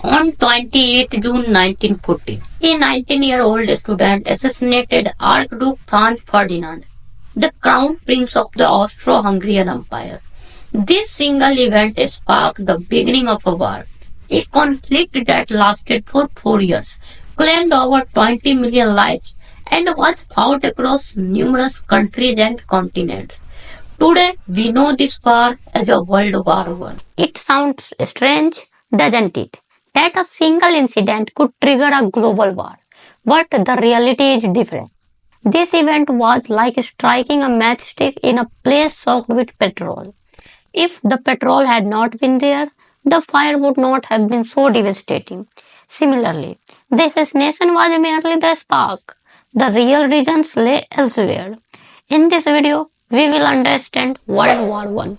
On 28 June 1914, a 19-year-old student assassinated Archduke Franz Ferdinand, the crown prince of the Austro-Hungarian Empire. This single event sparked the beginning of a war, a conflict that lasted for 4 years, claimed over 20 million lives, and was fought across numerous countries and continents. Today, we know this war as a World War I. It sounds strange, doesn't it? That a single incident could trigger a global war. But the reality is different. This event was like striking a matchstick in a place soaked with petrol. If the petrol had not been there, the fire would not have been so devastating. Similarly, the assassination was merely the spark. The real reasons lay elsewhere. In this video, we will understand World War I.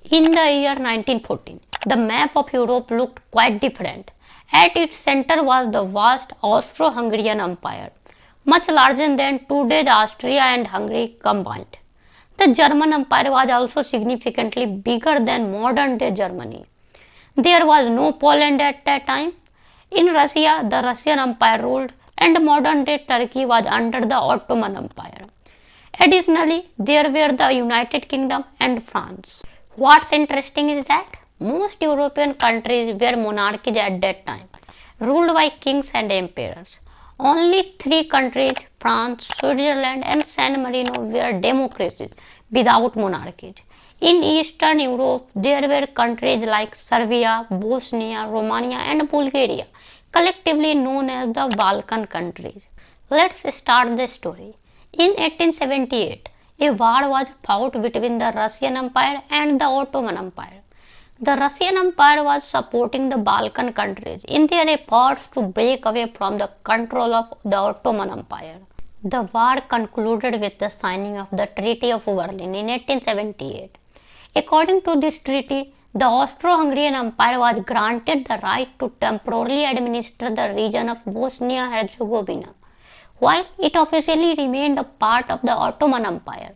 In the year 1914, the map of Europe looked quite different. At its center was the vast Austro-Hungarian Empire, much larger than today's Austria and Hungary combined. The German Empire was also significantly bigger than modern-day Germany. There was no Poland at that time. In Russia, the Russian Empire ruled, and modern-day Turkey was under the Ottoman Empire. Additionally, there were the United Kingdom and France. What's interesting is that most European countries were monarchies at that time, ruled by kings and emperors. Only three countries, France, Switzerland, and San Marino, were democracies without monarchies. In Eastern Europe, there were countries like Serbia, Bosnia, Romania, and Bulgaria, collectively known as the Balkan countries. Let's start the story. In 1878, a war was fought between the Russian Empire and the Ottoman Empire. The Russian Empire was supporting the Balkan countries in their efforts to break away from the control of the Ottoman Empire. The war concluded with the signing of the Treaty of Berlin in 1878. According to this treaty, the Austro-Hungarian Empire was granted the right to temporarily administer the region of Bosnia-Herzegovina, while it officially remained a part of the Ottoman Empire.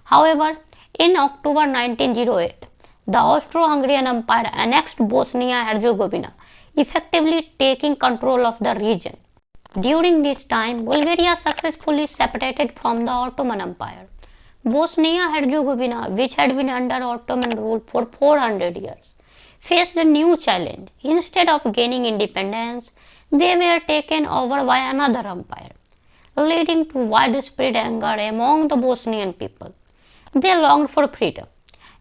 However, in October 1908, the Austro-Hungarian Empire annexed Bosnia-Herzegovina, effectively taking control of the region. During this time, Bulgaria successfully separated from the Ottoman Empire. Bosnia-Herzegovina, which had been under Ottoman rule for 400 years, faced a new challenge. Instead of gaining independence, they were taken over by another empire, leading to widespread anger among the Bosnian people. They longed for freedom,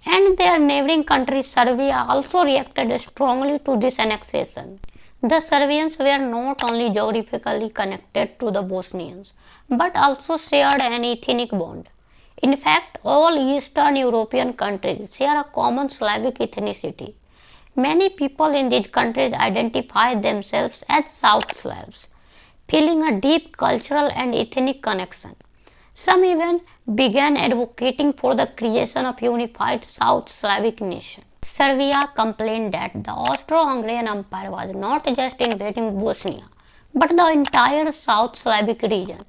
and their neighboring country Serbia also reacted strongly to this annexation. The Serbians were not only geographically connected to the Bosnians, but also shared an ethnic bond. In fact, all Eastern European countries share a common Slavic ethnicity. Many people in these countries identify themselves as South Slavs, feeling a deep cultural and ethnic connection. Some even began advocating for the creation of unified South Slavic nation. Serbia complained that the Austro-Hungarian Empire was not just invading Bosnia, but the entire South Slavic region.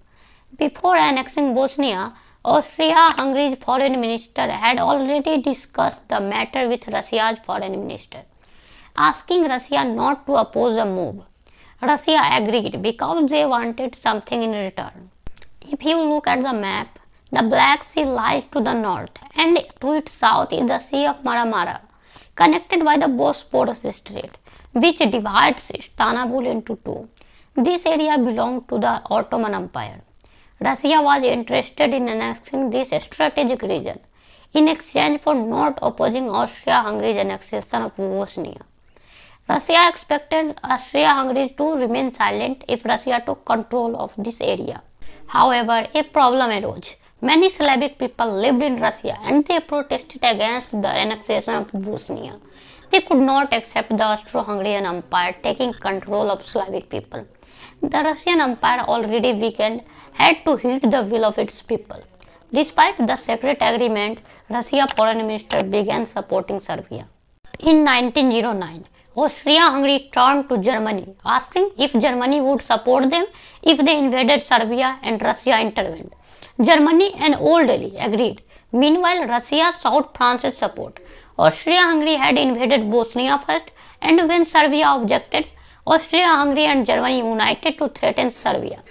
Before annexing Bosnia, Austria-Hungary's foreign minister had already discussed the matter with Russia's foreign minister, asking Russia not to oppose the move. Russia agreed because they wanted something in return. If you look at the map, the Black Sea lies to the north, and to its south is the Sea of Marmara, connected by the Bosporus Strait, which divides Istanbul into two. This area belonged to the Ottoman Empire. Russia was interested in annexing this strategic region in exchange for not opposing Austria-Hungary's annexation of Bosnia. Russia expected Austria-Hungary to remain silent if Russia took control of this area. However, a problem arose. Many Slavic people lived in Russia and they protested against the annexation of Bosnia. They could not accept the Austro-Hungarian Empire taking control of Slavic people. The Russian Empire, already weakened, had to heed the will of its people. Despite the secret agreement, Russia's foreign minister began supporting Serbia. In 1909, Austria-Hungary turned to Germany, asking if Germany would support them if they invaded Serbia, and Russia intervened. Germany and Old Delhi agreed. Meanwhile, Russia sought France's support. Austria-Hungary had invaded Bosnia first, and when Serbia objected, Austria-Hungary and Germany united to threaten Serbia.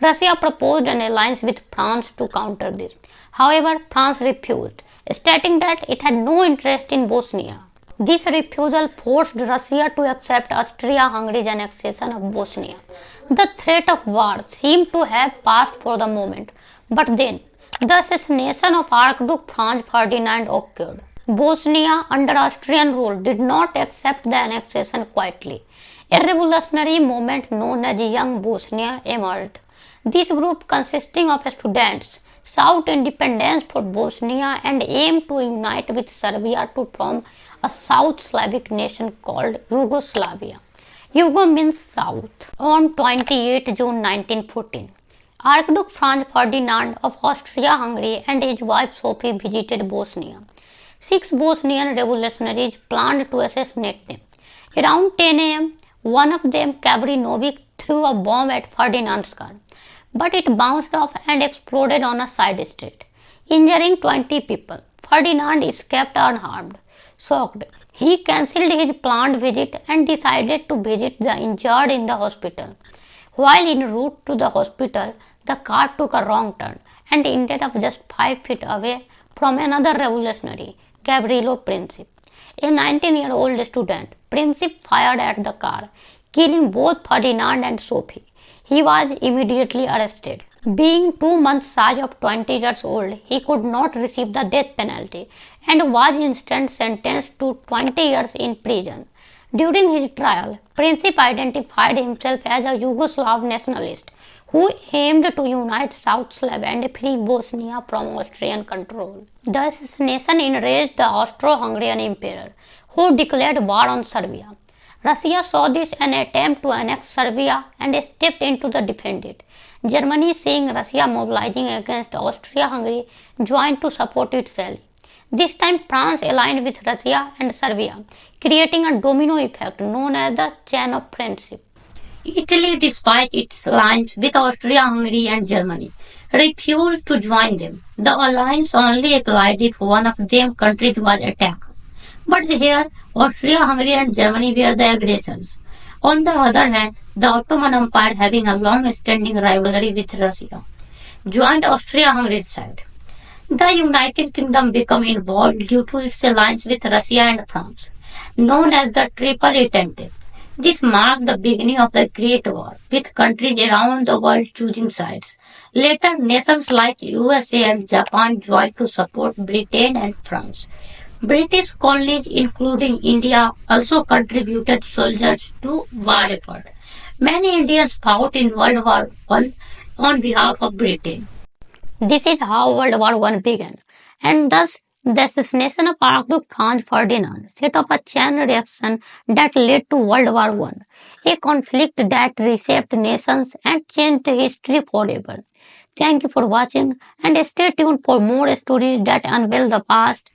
Russia proposed an alliance with France to counter this. However, France refused, stating that it had no interest in Bosnia. This refusal forced Russia to accept Austria-Hungary's annexation of Bosnia. The threat of war seemed to have passed for the moment, but then the assassination of Archduke Franz Ferdinand occurred. Bosnia, under Austrian rule, did not accept the annexation quietly. A revolutionary movement known as Young Bosnia emerged. This group, consisting of students, sought independence for Bosnia and aimed to unite with Serbia to form a South Slavic nation called Yugoslavia. Yugo means South. On 28 June 1914, Archduke Franz Ferdinand of Austria-Hungary and his wife Sophie visited Bosnia. 6 Bosnian revolutionaries planned to assassinate them. Around 10 am, one of them, Gavrilo, threw a bomb at Ferdinand's car, but it bounced off and exploded on a side street, injuring 20 people. Ferdinand escaped unharmed. Shocked, he cancelled his planned visit and decided to visit the injured in the hospital. While en route to the hospital, the car took a wrong turn and ended up just 5 feet away from another revolutionary, Gavrilo Princip. A 19-year-old student, Princip fired at the car, killing both Ferdinand and Sophie. He was immediately arrested. Being 2 months shy of 20 years old, he could not receive the death penalty and was instead sentenced to 20 years in prison. During his trial, Princip identified himself as a Yugoslav nationalist who aimed to unite South Slav and free Bosnia from Austrian control. The assassination enraged the Austro-Hungarian Emperor, who declared war on Serbia. Russia saw this an attempt to annex Serbia and stepped in to defend it. Germany, seeing Russia mobilizing against Austria-Hungary, joined to support its ally. This time France aligned with Russia and Serbia, creating a domino effect known as the chain of friendship. Italy, despite its alliance with Austria-Hungary and Germany, refused to join them. The alliance only applied if one of them countries was attacked. But here, Austria-Hungary and Germany were the aggressors. On the other hand, the Ottoman Empire, having a long-standing rivalry with Russia, joined Austria-Hungary's side. The United Kingdom became involved due to its alliance with Russia and France, known as the Triple Entente. This marked the beginning of a Great War, with countries around the world choosing sides. Later, nations like USA and Japan joined to support Britain and France. British colonies, including India, also contributed soldiers to war effort. Many Indians fought in World War I on behalf of Britain. This is how World War I began, and thus the assassination of Archduke Franz Ferdinand set off a chain reaction that led to World War I, a conflict that reshaped nations and changed history forever. Thank you for watching and stay tuned for more stories that unveil the past